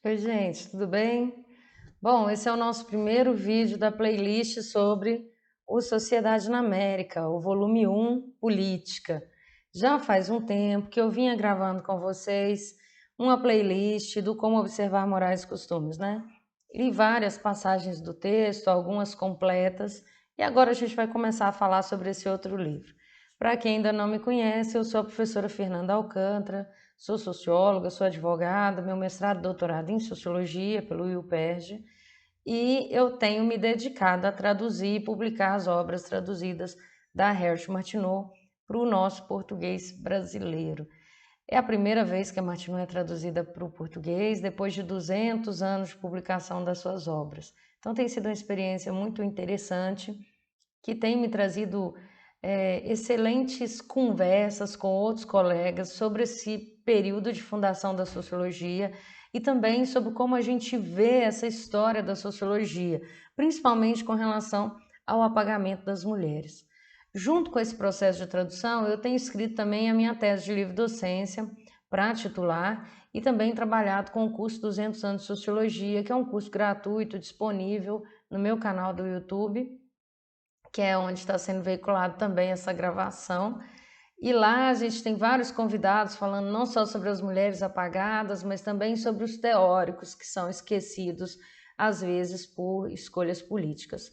Oi, gente, tudo bem? Bom, esse é o nosso primeiro vídeo da playlist sobre o Sociedade na América, o volume 1, Política. Já faz um tempo que eu vinha gravando com vocês uma playlist do Como Observar Morais e Costumes, né? Li várias passagens do texto, algumas completas, e agora a gente vai começar a falar sobre esse outro livro. Para quem ainda não me conhece, eu sou a professora Fernanda Alcântara, sou socióloga, sou advogada, meu mestrado e doutorado em sociologia pelo UPERJ, e eu tenho me dedicado a traduzir e publicar as obras traduzidas da Hersh Martineau para o nosso português brasileiro. É a primeira vez que a Martineau é traduzida para o português, depois de 200 anos de publicação das suas obras. Então tem sido uma experiência muito interessante, que tem me trazido excelentes conversas com outros colegas sobre esse período de fundação da sociologia e também sobre como a gente vê essa história da sociologia, principalmente com relação ao apagamento das mulheres. Junto com esse processo de tradução, eu tenho escrito também a minha tese de livre docência para titular e também trabalhado com o curso 200 anos de Sociologia, que é um curso gratuito disponível no meu canal do YouTube, que é onde está sendo veiculado também essa gravação. E lá a gente tem vários convidados falando não só sobre as mulheres apagadas, mas também sobre os teóricos que são esquecidos, às vezes, por escolhas políticas.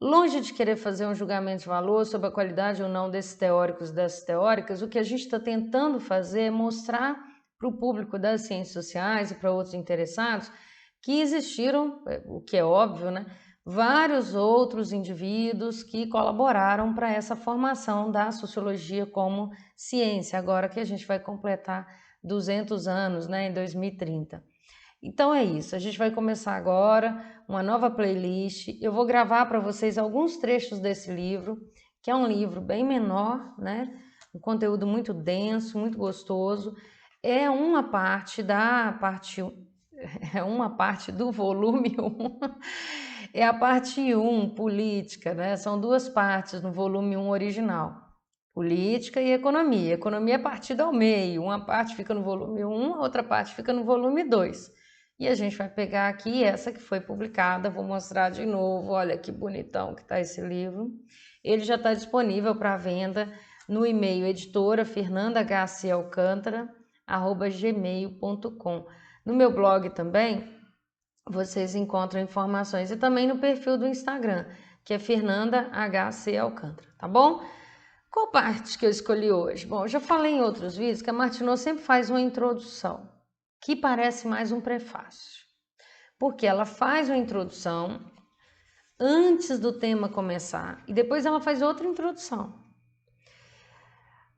Longe de querer fazer um julgamento de valor sobre a qualidade ou não desses teóricos e dessas teóricas, o que a gente está tentando fazer é mostrar para o público das ciências sociais e para outros interessados que existiram, o que é óbvio, né, vários outros indivíduos que colaboraram para essa formação da sociologia como ciência, agora que a gente vai completar 200 anos, né, em 2030. Então é isso, a gente vai começar agora uma nova playlist. Eu vou gravar para vocês alguns trechos desse livro, que é um livro bem menor, né? Um conteúdo muito denso, muito gostoso. É uma parte da parte é uma parte do volume 1. É a parte 1, política, né? São duas partes no volume 1 original. Política e economia. Economia é partida ao meio. Uma parte fica no volume 1, a outra parte fica no volume 2. E a gente vai pegar aqui essa que foi publicada, vou mostrar de novo, olha que bonitão que está esse livro. Ele já está disponível para venda no e-mail editora fernandahcalcantara@gmail.com. No meu blog também vocês encontram informações e também no perfil do Instagram, que é Fernanda HC Alcântara, tá bom? Qual parte que eu escolhi hoje? Bom, eu já falei em outros vídeos que a Martineau sempre faz uma introdução, que parece mais um prefácio, porque ela faz uma introdução antes do tema começar e depois ela faz outra introdução.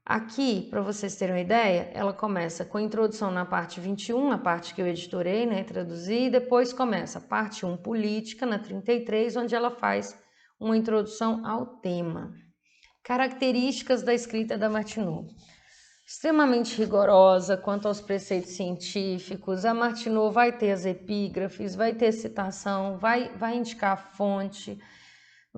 Aqui, para vocês terem uma ideia, ela começa com a introdução na parte 21, a parte que eu editorei, né, traduzi, e depois começa a parte 1, política, na 33, onde ela faz uma introdução ao tema. Características da escrita da Martineau. Extremamente rigorosa quanto aos preceitos científicos, a Martineau vai ter as epígrafes, vai ter citação, vai indicar a fonte,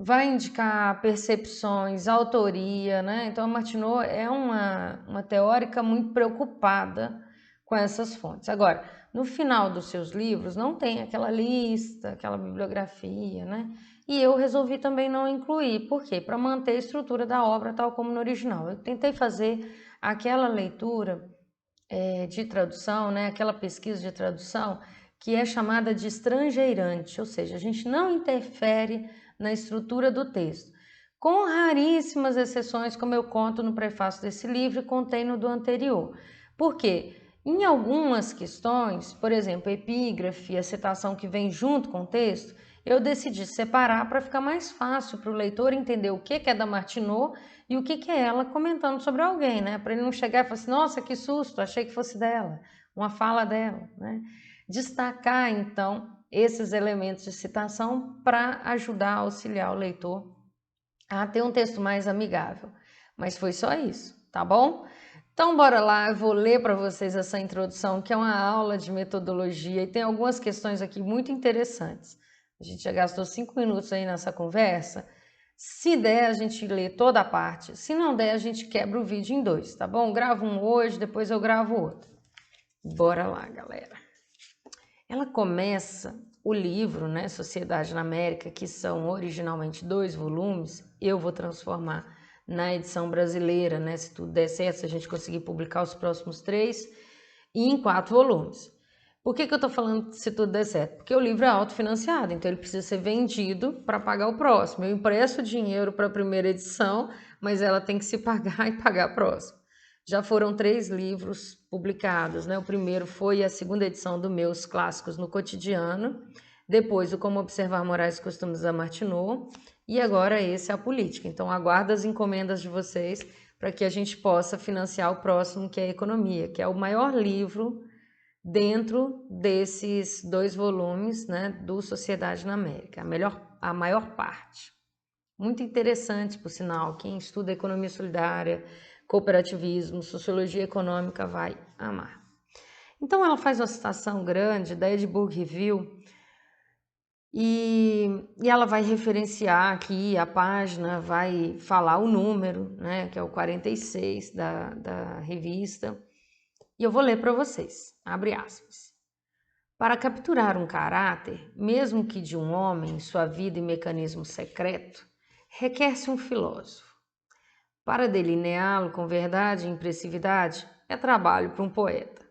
vai indicar percepções, autoria, né? Então a Martineau é uma teórica muito preocupada com essas fontes. Agora, no final dos seus livros não tem aquela lista, aquela bibliografia, né? E eu resolvi também não incluir. Por quê? Para manter a estrutura da obra tal como no original. Eu tentei fazer aquela leitura de tradução, né? Aquela pesquisa de tradução que é chamada de estrangeirante, ou seja, a gente não interfere na estrutura do texto, com raríssimas exceções, como eu conto no prefácio desse livro e contei no do anterior. Por quê? Em algumas questões, por exemplo, epígrafe, a citação que vem junto com o texto, eu decidi separar para ficar mais fácil para o leitor entender o que é da Martineau e o que é ela comentando sobre alguém, né? Para ele não chegar e falar assim, nossa, que susto, achei que fosse dela, uma fala dela, né? Destacar, então, esses elementos de citação para ajudar a auxiliar o leitor a ter um texto mais amigável. Mas foi só isso, tá bom? Então, bora lá, eu vou ler para vocês essa introdução, que é uma aula de metodologia e tem algumas questões aqui muito interessantes. A gente já gastou 5 minutos aí nessa conversa. Se der, a gente lê toda a parte. Se não der, a gente quebra o vídeo em dois, tá bom? Gravo um hoje, depois eu gravo outro. Bora lá, galera. ela começa o livro, né, Sociedade na América, que são originalmente 2 volumes, eu vou transformar na edição brasileira, né, se tudo der certo, se a gente conseguir publicar os próximos 3, e em 4 volumes. Por que eu estou falando se tudo der certo? Porque o livro é autofinanciado, então ele precisa ser vendido para pagar o próximo. Eu empresto dinheiro para a primeira edição, mas ela tem que se pagar e pagar a próxima. Já foram 3 livros publicados, né? O primeiro foi a segunda edição do Meus Clássicos no Cotidiano, depois o Como Observar Morais e Costumes da Martineau, e agora esse é a Política. Então aguardo as encomendas de vocês para que a gente possa financiar o próximo, que é a Economia, que é o maior livro dentro desses 2 volumes, né, do Sociedade na América, a maior parte. Muito interessante, por sinal, quem estuda economia solidária, cooperativismo, sociologia econômica vai amar. Então ela faz uma citação grande da Edinburgh Review e ela vai referenciar aqui a página, vai falar o número, né, que é o 46 da revista, e eu vou ler para vocês, abre aspas. Para capturar um caráter, mesmo que de um homem, sua vida e mecanismo secreto, requer-se um filósofo. Para delineá-lo com verdade e impressividade, é trabalho para um poeta.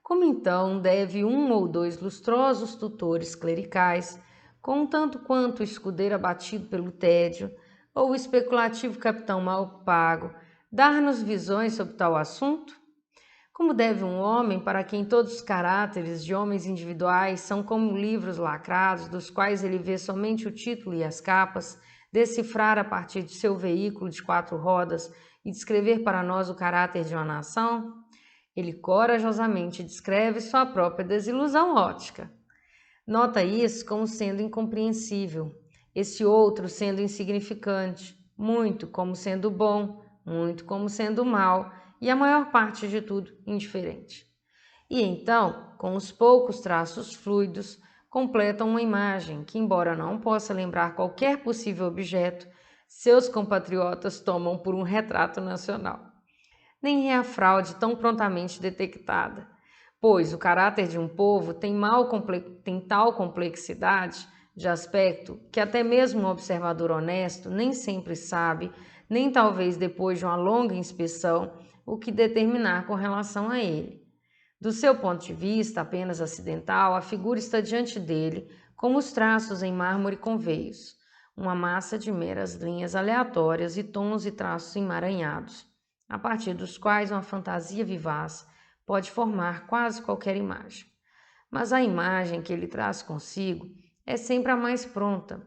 Como então deve 1 ou 2 lustrosos tutores clericais, com um tanto quanto o escudeiro abatido pelo tédio, ou o especulativo capitão mal pago, dar-nos visões sobre tal assunto? Como deve um homem, para quem todos os caráteres de homens individuais são como livros lacrados, dos quais ele vê somente o título e as capas, decifrar a partir de seu veículo de 4 rodas e descrever para nós o caráter de uma nação? Ele corajosamente descreve sua própria desilusão ótica. Nota isso como sendo incompreensível, esse outro sendo insignificante, muito como sendo bom, muito como sendo mal, e a maior parte de tudo indiferente. E então, com os poucos traços fluidos, completam uma imagem que, embora não possa lembrar qualquer possível objeto, seus compatriotas tomam por um retrato nacional. Nem é a fraude tão prontamente detectada, pois o caráter de um povo tem tal complexidade de aspecto que até mesmo um observador honesto nem sempre sabe, nem talvez depois de uma longa inspeção, o que determinar com relação a ele. Do seu ponto de vista apenas acidental, a figura está diante dele como os traços em mármore com veios, uma massa de meras linhas aleatórias e tons e traços emaranhados, a partir dos quais uma fantasia vivaz pode formar quase qualquer imagem. Mas a imagem que ele traz consigo é sempre a mais pronta.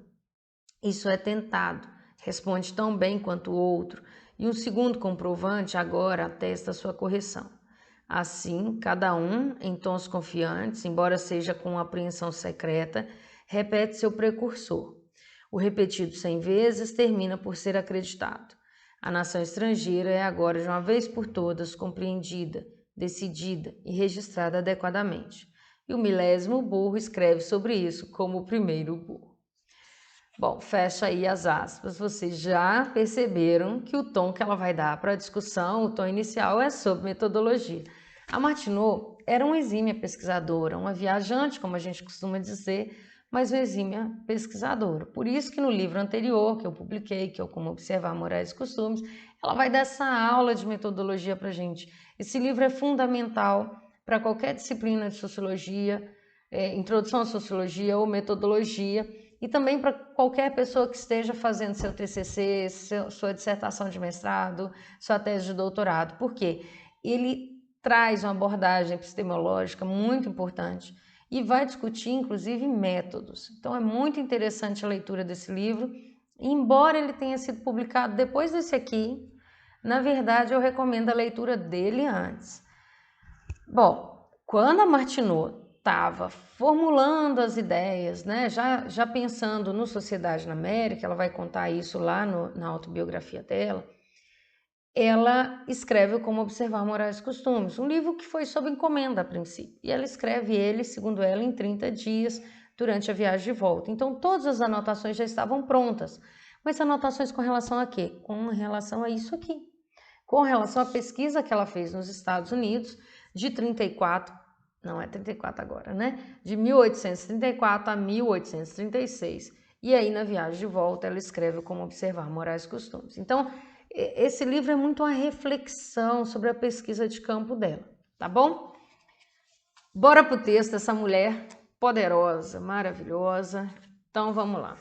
Isso é tentado, responde tão bem quanto o outro, e um segundo comprovante agora atesta sua correção. Assim, cada um, em tons confiantes, embora seja com apreensão secreta, repete seu precursor. O repetido 100 vezes termina por ser acreditado. A nação estrangeira é agora, de uma vez por todas, compreendida, decidida e registrada adequadamente. E o milésimo burro escreve sobre isso como o primeiro burro. Bom, fecha aí as aspas. Vocês já perceberam que o tom que ela vai dar para a discussão, o tom inicial, é sobre metodologia. A Martineau era uma exímia pesquisadora, uma viajante, como a gente costuma dizer, mas uma exímia pesquisadora. Por isso que no livro anterior que eu publiquei, que é o Como Observar Morais e Costumes, ela vai dar essa aula de metodologia para a gente. Esse livro é fundamental para qualquer disciplina de sociologia, introdução à sociologia ou metodologia, e também para qualquer pessoa que esteja fazendo seu TCC, sua dissertação de mestrado, sua tese de doutorado. Por quê? Ele traz uma abordagem epistemológica muito importante e vai discutir, inclusive, métodos. Então, é muito interessante a leitura desse livro. Embora ele tenha sido publicado depois desse aqui, na verdade, eu recomendo a leitura dele antes. Bom, quando a Martineau estava formulando as ideias, né, já pensando no Sociedade na América, ela vai contar isso lá na autobiografia dela, ela escreve Como Observar Morais e Costumes, um livro que foi sob encomenda a princípio, e ela escreve ele, segundo ela, em 30 dias durante a viagem de volta. Então todas as anotações já estavam prontas, mas anotações com relação a quê? Com relação a isso aqui, com relação à pesquisa que ela fez nos Estados Unidos, de 34 não é 34 agora, né? De 1834 a 1836. E aí, na viagem de volta, ela escreve Como Observar Morais e Costumes. Então, esse livro é muito uma reflexão sobre a pesquisa de campo dela, tá bom? Bora pro texto dessa mulher poderosa, maravilhosa. Então, vamos lá.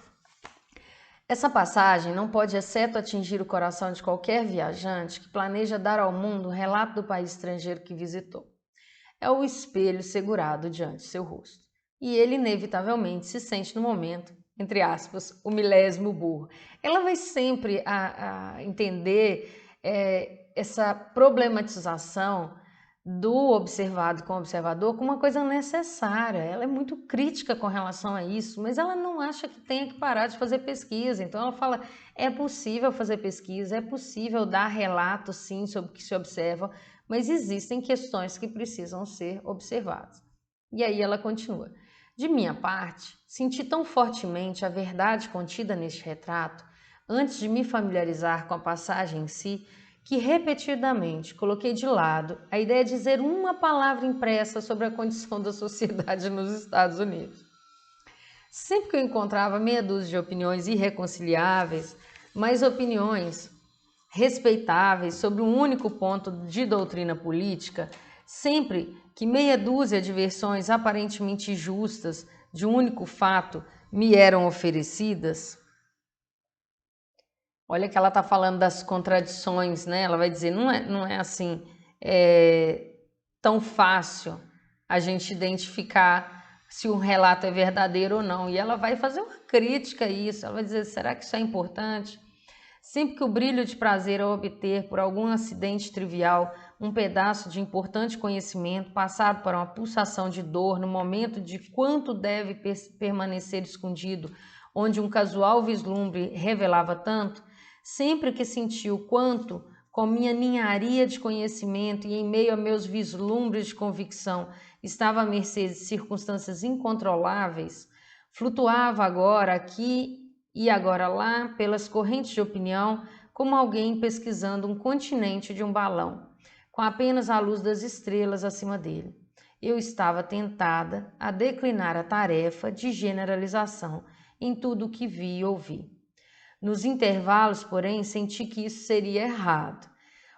Essa passagem não pode, exceto atingir o coração de qualquer viajante que planeja dar ao mundo um relato do país estrangeiro que visitou. É o espelho segurado diante de seu rosto. E ele, inevitavelmente, se sente no momento, entre aspas, o milésimo burro. Ela vai sempre entender essa problematização do observado com o observador como uma coisa necessária. Ela é muito crítica com relação a isso, mas ela não acha que tenha que parar de fazer pesquisa. Então ela fala, é possível fazer pesquisa, é possível dar relato sim sobre o que se observa, mas existem questões que precisam ser observadas. E aí ela continua. De minha parte, senti tão fortemente a verdade contida neste retrato, antes de me familiarizar com a passagem em si, que repetidamente coloquei de lado a ideia de dizer uma palavra impressa sobre a condição da sociedade nos Estados Unidos. Sempre que eu encontrava meia dúzia de opiniões irreconciliáveis, mas opiniões respeitáveis sobre um único ponto de doutrina política, sempre que meia dúzia de versões aparentemente justas de um único fato me eram oferecidas. Olha que ela está falando das contradições, né? Ela vai dizer, não é assim tão fácil a gente identificar se um relato é verdadeiro ou não. E ela vai fazer uma crítica a isso, ela vai dizer, será que isso é importante? Sempre que o brilho de prazer ao obter por algum acidente trivial um pedaço de importante conhecimento passado para uma pulsação de dor no momento de quanto deve permanecer escondido, onde um casual vislumbre revelava tanto, sempre que senti o quanto, com minha ninharia de conhecimento e em meio a meus vislumbres de convicção, estava à mercê de circunstâncias incontroláveis, flutuava agora aqui e agora lá, pelas correntes de opinião, como alguém pesquisando um continente de um balão, com apenas a luz das estrelas acima dele. Eu estava tentada a declinar a tarefa de generalização em tudo o que vi e ouvi. Nos intervalos, porém, senti que isso seria errado.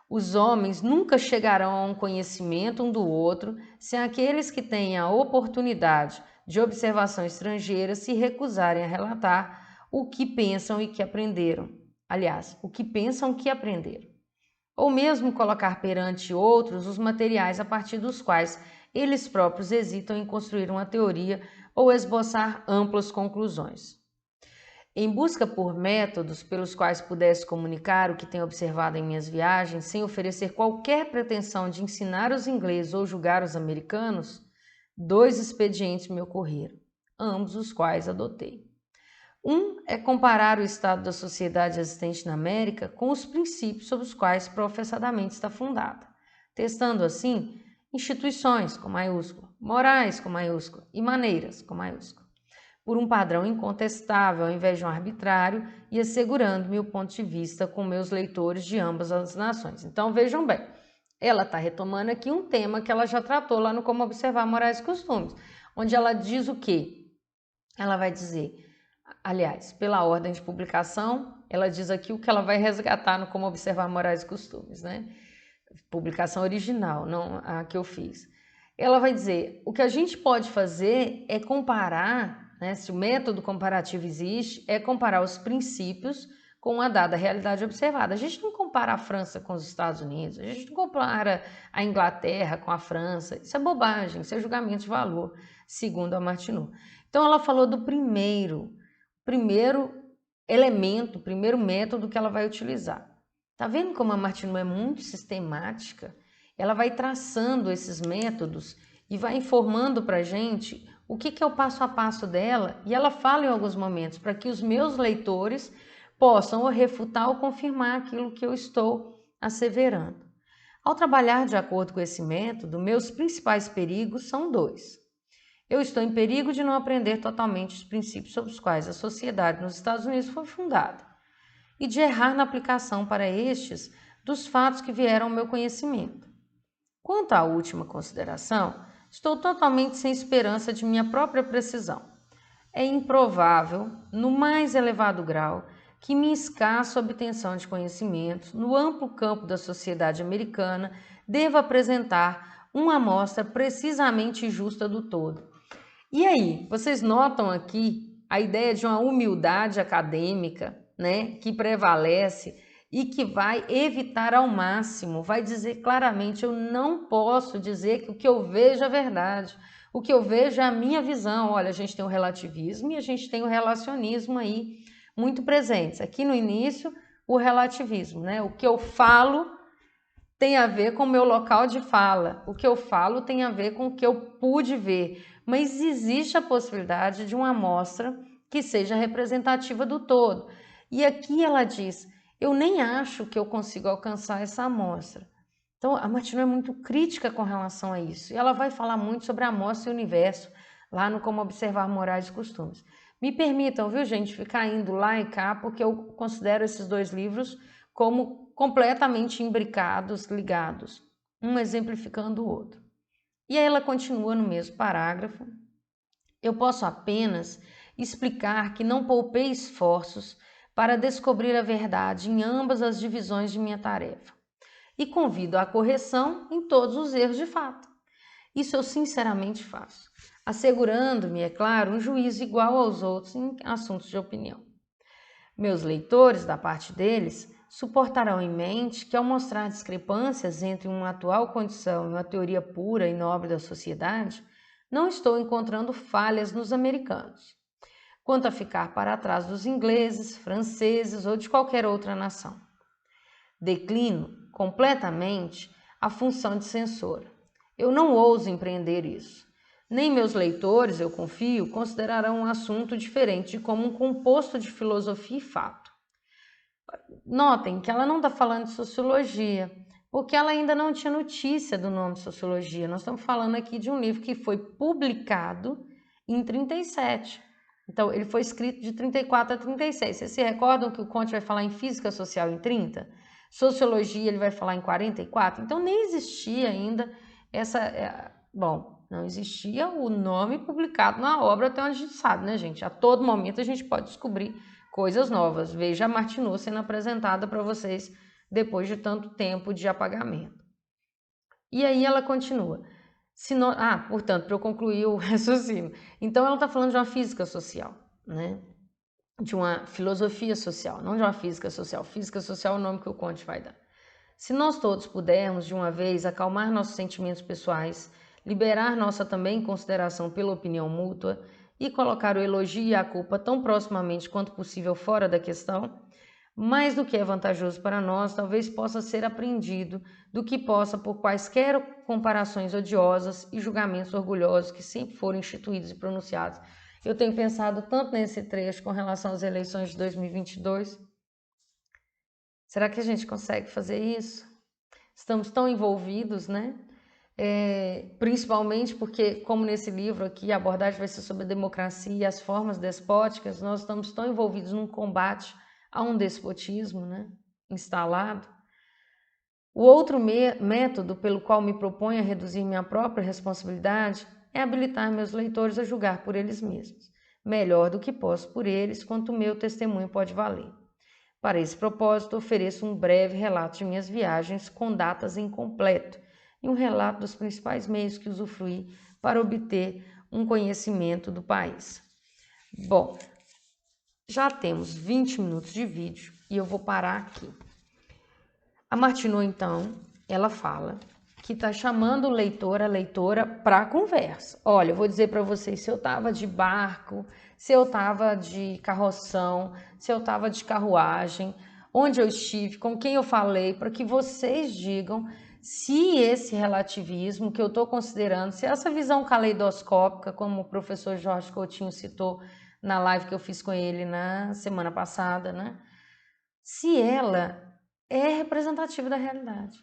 Os homens nunca chegarão a um conhecimento um do outro se aqueles que têm a oportunidade de observação estrangeira se recusarem a relatar o que pensam e que aprenderam. Aliás, o que pensam que aprenderam. Ou mesmo colocar perante outros os materiais a partir dos quais eles próprios hesitam em construir uma teoria ou esboçar amplas conclusões. Em busca por métodos pelos quais pudesse comunicar o que tenho observado em minhas viagens, sem oferecer qualquer pretensão de ensinar os ingleses ou julgar os americanos, 2 expedientes me ocorreram, ambos os quais adotei. Um é comparar o estado da sociedade existente na América com os princípios sobre os quais professadamente está fundada, testando assim instituições com maiúscula, morais com maiúscula e maneiras com maiúscula, por um padrão incontestável ao invés de um arbitrário e assegurando-me o ponto de vista com meus leitores de ambas as nações. Então vejam bem, ela está retomando aqui um tema que ela já tratou lá no Como Observar Morais e Costumes, onde ela diz o quê? Ela vai dizer, aliás, pela ordem de publicação, ela diz aqui o que ela vai resgatar no Como Observar Morais e Costumes, né? Publicação original, não a que eu fiz. Ela vai dizer, o que a gente pode fazer é comparar, né, se o método comparativo existe, é comparar os princípios com a dada realidade observada. A gente não compara a França com os Estados Unidos, a gente não compara a Inglaterra com a França, isso é bobagem, isso é julgamento de valor, segundo a Martineau. Então ela falou do primeiro elemento, primeiro método que ela vai utilizar. Tá vendo como a Martineau é muito sistemática? Ela vai traçando esses métodos e vai informando para a gente o que é o passo a passo dela, e ela fala em alguns momentos para que os meus leitores possam ou refutar ou confirmar aquilo que eu estou asseverando. Ao trabalhar de acordo com esse método, meus principais perigos são 2. Eu estou em perigo de não aprender totalmente os princípios sobre os quais a sociedade nos Estados Unidos foi fundada e de errar na aplicação para estes dos fatos que vieram ao meu conhecimento. Quanto à última consideração, Estou totalmente sem esperança de minha própria precisão. É improvável, no mais elevado grau, que minha escassa obtenção de conhecimentos no amplo campo da sociedade americana deva apresentar uma amostra precisamente justa do todo. E aí, vocês notam aqui a ideia de uma humildade acadêmica, né, que prevalece e que vai evitar ao máximo, vai dizer claramente, eu não posso dizer que o que eu vejo é verdade. O que eu vejo é a minha visão. Olha, a gente tem o relativismo e a gente tem o relacionismo aí muito presentes. Aqui no início, o relativismo, né? O que eu falo tem a ver com o meu local de fala. O que eu falo tem a ver com o que eu pude ver. Mas existe a possibilidade de uma amostra que seja representativa do todo. E aqui ela diz, eu nem acho que eu consigo alcançar essa amostra. Então, a Martineau é muito crítica com relação a isso. E ela vai falar muito sobre a amostra e o universo, lá no Como Observar Morais e Costumes. Me permitam, viu, gente, ficar indo lá e cá, porque eu considero esses dois livros como completamente imbricados, ligados, um exemplificando o outro. E aí ela continua no mesmo parágrafo. Eu posso apenas explicar que não poupei esforços para descobrir a verdade em ambas as divisões de minha tarefa. E convido à correção em todos os erros de fato. Isso eu sinceramente faço, assegurando-me, é claro, um juízo igual aos outros em assuntos de opinião. Meus leitores, da parte deles, suportarão em mente que ao mostrar discrepâncias entre uma atual condição e uma teoria pura e nobre da sociedade, não estou encontrando falhas nos americanos, quanto a ficar para trás dos ingleses, franceses ou de qualquer outra nação. Declino completamente a função de censor. Eu não ouso empreender isso. Nem meus leitores, eu confio, considerarão um assunto diferente de como um composto de filosofia e fato. Notem que ela não está falando de sociologia, porque ela ainda não tinha notícia do nome sociologia. Nós estamos falando aqui de um livro que foi publicado em 37. Então, ele foi escrito de 34 a 36. Vocês se recordam que o Comte vai falar em física social em 30? Sociologia ele vai falar em 44? Então, nem existia ainda essa... Bom, não existia o nome publicado na obra, até onde a gente sabe, né, gente? A todo momento a gente pode descobrir coisas novas. Veja a Martineau sendo apresentada para vocês depois de tanto tempo de apagamento. E aí ela continua. Portanto, para eu concluir o raciocínio. Então, ela está falando de uma física social, né? De uma filosofia social, não de uma física social. Física social é o nome que o Comte vai dar. Se nós todos pudermos, de uma vez, acalmar nossos sentimentos pessoais, liberar nossa também consideração pela opinião mútua e colocar o elogio e a culpa tão proximamente quanto possível fora da questão, mais do que é vantajoso para nós, talvez possa ser aprendido do que possa por quaisquer comparações odiosas e julgamentos orgulhosos que sempre foram instituídos e pronunciados. Eu tenho pensado tanto nesse trecho com relação às eleições de 2022. Será que a gente consegue fazer isso? Estamos tão envolvidos, né? Principalmente porque, como nesse livro aqui, a abordagem vai ser sobre a democracia e as formas despóticas, nós estamos tão envolvidos num combate a um despotismo, né, instalado. O outro método pelo qual me proponho a reduzir minha própria responsabilidade é habilitar meus leitores a julgar por eles mesmos, melhor do que posso por eles, quanto o meu testemunho pode valer. Para esse propósito, ofereço um breve relato de minhas viagens com datas incompleto e um relato dos principais meios que usufruí para obter um conhecimento do país. Bom, já temos 20 minutos de vídeo e eu vou parar aqui. A Martineau, então, ela fala que está chamando o leitor, a leitora, para a conversa. Olha, eu vou dizer para vocês, se eu estava de barco, se eu estava de carroção, se eu estava de carruagem, onde eu estive, com quem eu falei, para que vocês digam se esse relativismo que eu estou considerando, se essa visão caleidoscópica, como o professor Jorge Coutinho citou na live que eu fiz com ele na semana passada, né? Se ela é representativa da realidade.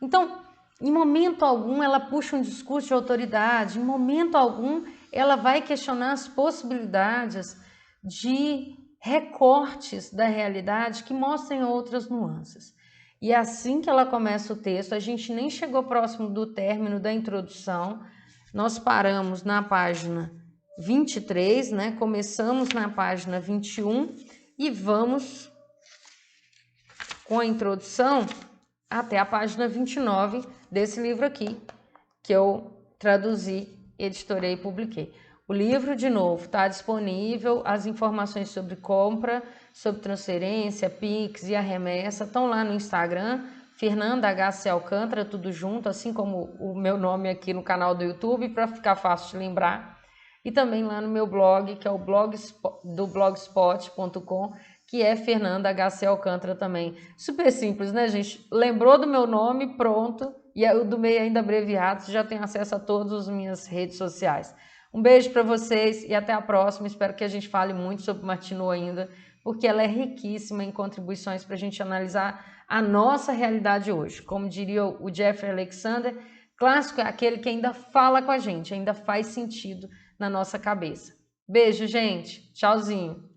Então, em momento algum ela puxa um discurso de autoridade, em momento algum ela vai questionar as possibilidades de recortes da realidade que mostrem outras nuances. E é assim que ela começa o texto, a gente nem chegou próximo do término da introdução, Nós paramos na página 23, né? Começamos na página 21 e vamos com a introdução até a página 29 desse livro aqui, que eu traduzi, editorei e publiquei. O livro, de novo, está disponível, as informações sobre compra, sobre transferência, Pix e a remessa estão lá no Instagram, Fernanda HC Alcântara, tudo junto, assim como o meu nome aqui no canal do YouTube, para ficar fácil de lembrar. E também lá no meu blog, que é o do blogspot.com, que é Fernanda HC Alcântara também. Super simples, né, gente? Lembrou do meu nome, pronto. E o do meio ainda abreviado, você já tem acesso a todas as minhas redes sociais. Um beijo para vocês e até a próxima. Espero que a gente fale muito sobre Martineau ainda, porque ela é riquíssima em contribuições para a gente analisar a nossa realidade hoje. Como diria o Jeffrey Alexander, clássico é aquele que ainda fala com a gente, ainda faz sentido na nossa cabeça. Beijo, gente. Tchauzinho.